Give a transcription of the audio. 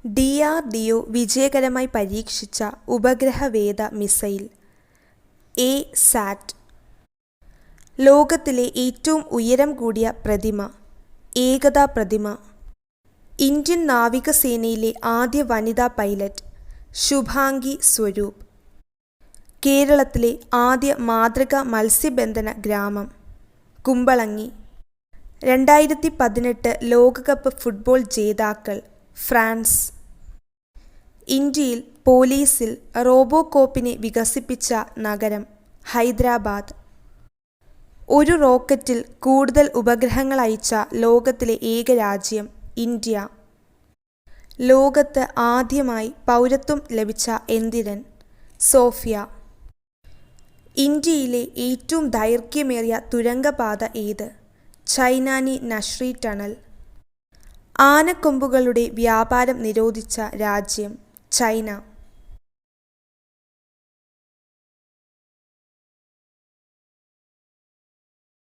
DRDO വിജയകരമായി പരീക്ഷിച്ച ഉപഗ്രഹവേധ missile എ-സാറ്റ്. ലോകത്തിലെ ഏറ്റവും ഉയരം കൂടിയ പ്രതിമ ഏകതാ പ്രതിമ. ഇന്ത്യൻ നാവികസേനയിലെ ആദ്യ വനിതാ പൈലറ്റ് ശുഭാംഗി സ്വരൂപ്. കേരളത്തിലെ ആദ്യ മാതൃകാ മത്സ്യബന്ധന ഗ്രാമം കുമ്പളങ്ങി. 2018 ലോകകപ്പ് ഫുട്ബോൾ ജേതാക്കൾ ഫ്രാൻസ്. ഇന്ത്യയിൽ പോലീസിൽ റോബോകോപ്പിനെ വികസിപ്പിച്ച നഗരം ഹൈദരാബാദ്. ഒരു റോക്കറ്റിൽ കൂടുതൽ ഉപഗ്രഹങ്ങൾ അയച്ച ലോകത്തിലെ ഏക രാജ്യം ഇന്ത്യ. ലോകത്ത് ആദ്യമായി പൗരത്വം ലഭിച്ച എന്തിരൻ സോഫിയ. ഇന്ത്യയിലെ ഏറ്റവും ദൈർഘ്യമേറിയ തുരങ്കപാത ഏത്? ചൈനാനി നഷ്രി ടണൽ. ആനക്കൊമ്പുകളുടെ വ്യാപാരം നിരോധിച്ച രാജ്യം ചൈന.